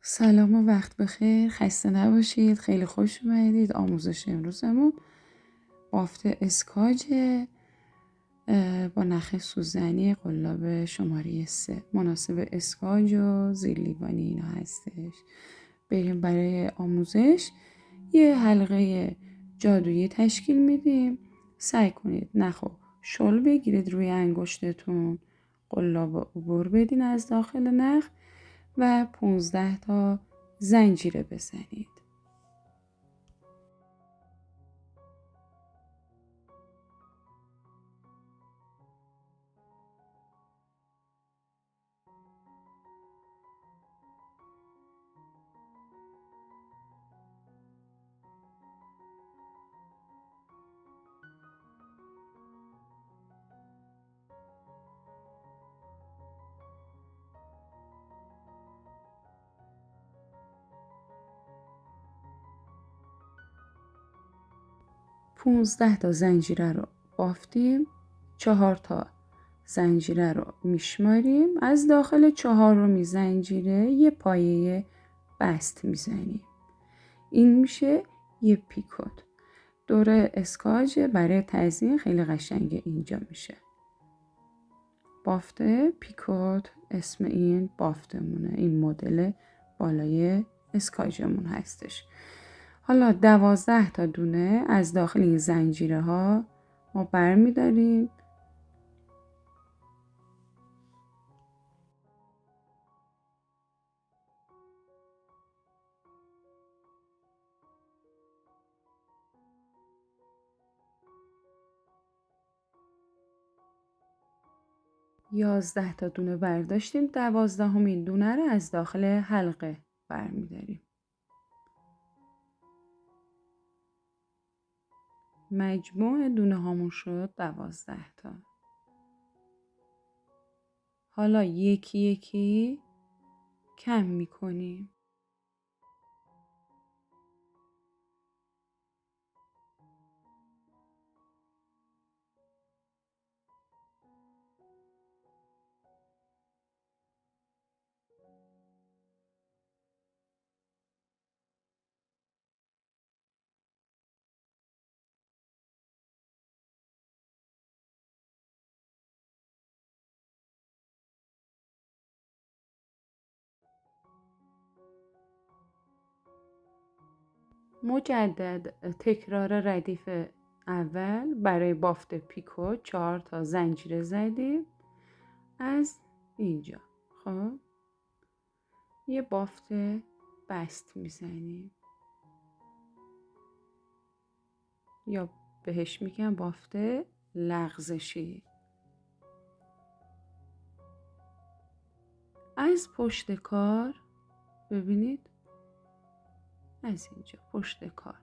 سلام و وقت بخیر. خسته نباشید. خیلی خوش اومدید. آموزش امروزمون بافت اسکاج با نخ سوزنی قلاب شماره 3 مناسب اسکاج و زیر لیوانی اینا هستش. بریم برای آموزش. یه حلقه جادویی تشکیل میدیم. سعی کنید نخ و شل بگیرید روی انگشتتون. قلاب عبور بدین از داخل نخ و 15 تا زنجیره بزنید. پونزده تا زنجیره رو بافتیم. 4 تا زنجیره رو میشماریم. از داخل 4می زنجیره یه پایه بست میزنیم. این میشه یه پیکوت. دور اسکاج برای تزیین خیلی قشنگه اینجا میشه. بافت پیکوت اسم این بافتمونه. این مدل بالای اسکاجمون هستش. حالا 12 تا دونه از داخل این زنجیره ها ما برمی داریم. یازده تا دونه برداشتیم. 12مین دونه رو از داخل حلقه برمی داریم. مجموع دونه هامون شد 12 تا. حالا یکی یکی کم می کنیم. مجدد تکرار ردیف اول برای بافت پیکو 4 تا زنجیره زدیم از اینجا. خب یه بافت بست میزنیم یا بهش میگن بافت لغزشی. از پشت کار ببینید، از اینجا پشت کار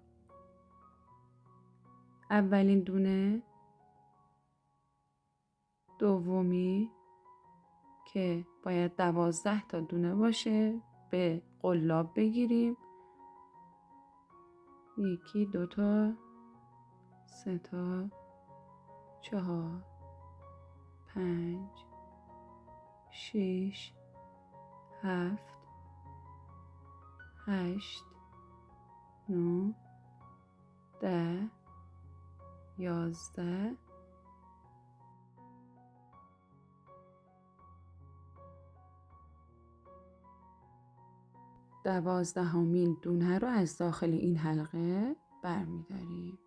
اولین دونه، دومی که باید 12 تا دونه باشه به قلاب بگیریم. 1 2 تا 3 تا 4 5 6 7 8 9 10 11 12مین دونه رو از داخل این حلقه برمیداریم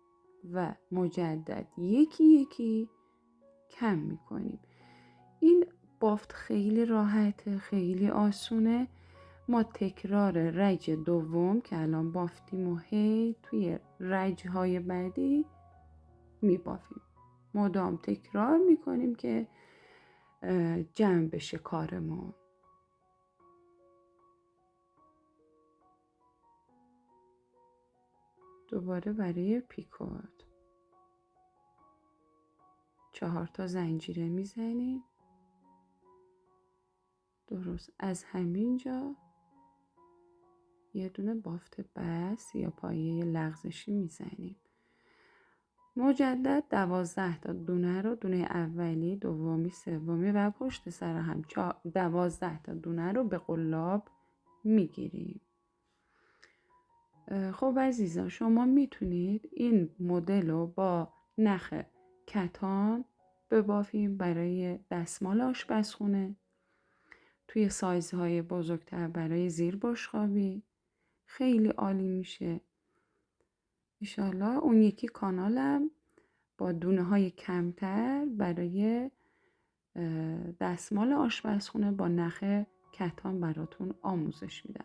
و مجدد یکی یکی کم میکنیم. این بافت خیلی راحته، خیلی آسونه. ما تکرار رج دوم که الان بافتیم و هی توی رج‌های بعدی میبافیم. مدام تکرار میکنیم که جمع بشه کارمون. دوباره برای پیکوت 4 تا زنجیره میزنیم. درست از همینجا یه دونه بافت بست یا پایه لغزشی میزنیم. مجدد 12 تا دونه رو، دونه اولی، دومی، سومی و پشت سر هم 12 تا دونه رو به قلاب میگیریم. خب عزیزان، شما میتونید این مدل رو با نخ کتان ببافیم برای دستمال آشپزخونه، توی سایزهای بزرگتر برای زیر بشقابی خیلی عالی میشه. انشالله اون یکی کانالم با دونه های کمتر برای دستمال آشپزخونه با نخ کتان براتون آموزش میدم.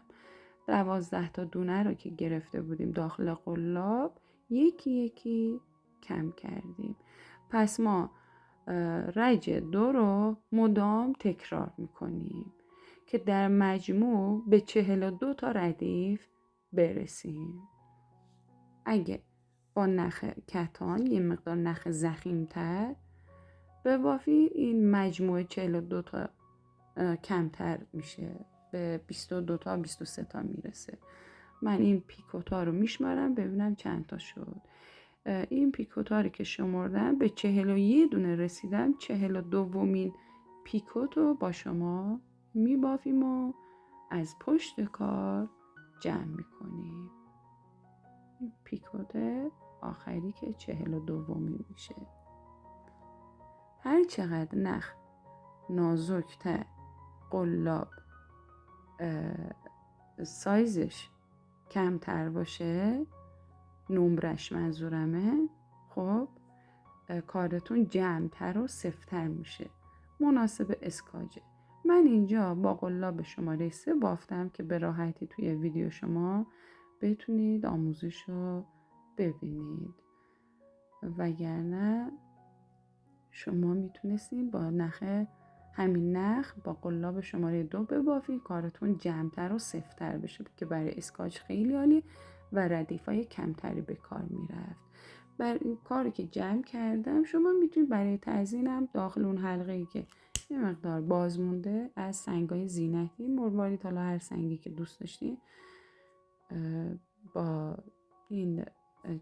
12 تا دونه رو که گرفته بودیم داخل قلاب یکی یکی کم کردیم. پس ما رج 2 رو مدام تکرار میکنیم که در مجموع به 42 تا ردیف برسیم. اگه با نخ کتان یه مقدار نخ ضخیم‌تر ببافید، این مجموعه 42 تا کمتر میشه، به 22 تا 23 تا میرسه. من این پیکوتا رو میشمارم ببینم چند تا شد. این پیکوتا رو که شمردم به 41 دونه رسیدم. 42مین پیکوت رو با شما میبافیم و از پشت کار جمع میکنیم. پیکوت آخری که 42مین میشه. هر چقدر نخ نازکتر قلاب سایزش کمتر باشه، نمرش منظورمه، خب کارتون جمع‌تر و سفت‌تر میشه، مناسب اسکاجه. من اینجا با قلاب شماره 3 بافتم که به راحتی توی ویدیو شما بتونید آموزش رو ببینید، وگرنه شما میتونستید با همین نخ با قلاب شماره 2 ببافید، کارتون جمع‌تر و سفت‌تر بشه که برای اسکاچ خیلی عالی و ردیفای کمتری به کار میرفت. برای این کاری که جمع کردم شما میتونید برای تزیینم داخل اون حلقه‌ای که یه مقدار باز مونده از سنگای زینتی مروارید، حالا هر سنگی که دوست داشتین، با این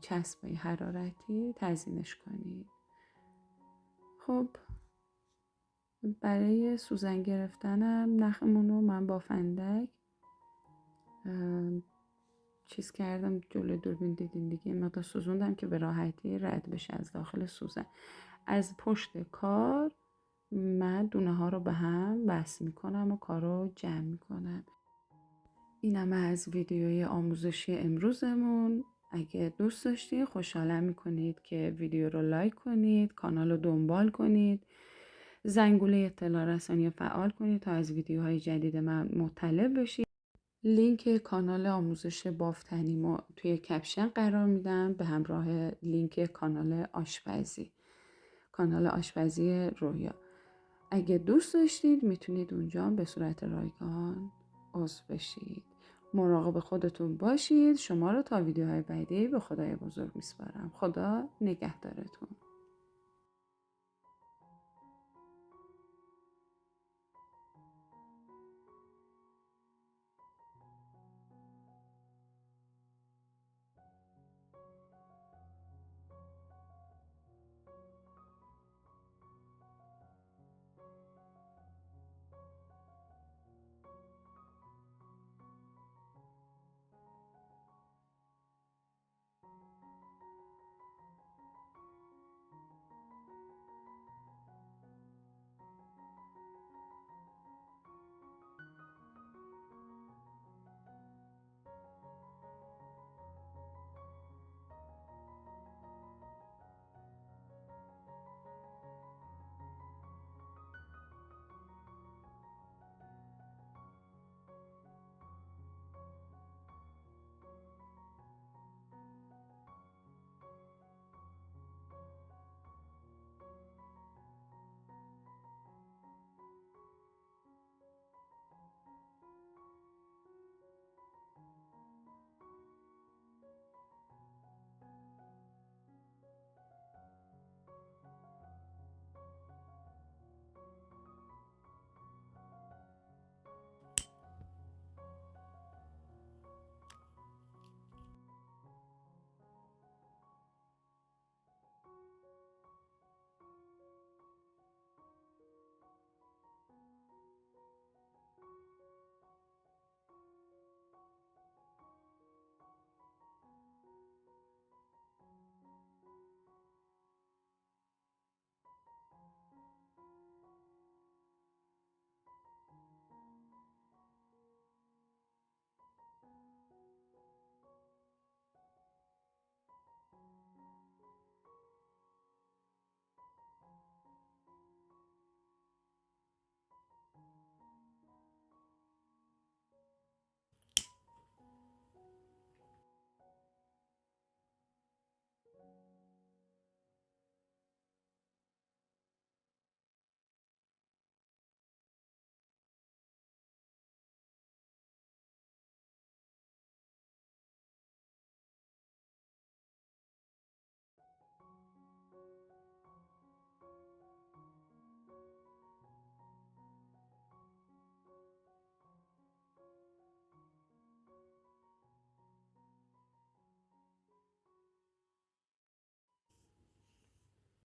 چسبای حرارتی تزیینش کنید. خب برای سوزن گرفتنم نخمون رو من با فندک چیز کردم، جلوی دوربین دیدین دیگه، مقدار سوزوندم که به راحتی رد بشه از داخل سوزن. از پشت کار من دونه ها رو به هم وصل میکنم و کار رو جمع میکنم. اینم از ویدیوی آموزشی امروزمون. اگه دوست داشتید خوشحالم میکنید که ویدیو رو لایک کنید، کانال رو دنبال کنید، زنگوله اطلاع رسانی رو فعال کنید تا از ویدیوهای جدید من مطلع بشید. لینک کانال آموزش بافتنی ما توی کپشن قرار میدم به همراه لینک کانال آشپزی رویا. اگه دوست داشتید میتونید اونجا به صورت رایگان عضو بشید. مراقب خودتون باشید. شما رو تا ویدیوهای بعدی به خدای بزرگ میسپارم. خدا نگهدارتون.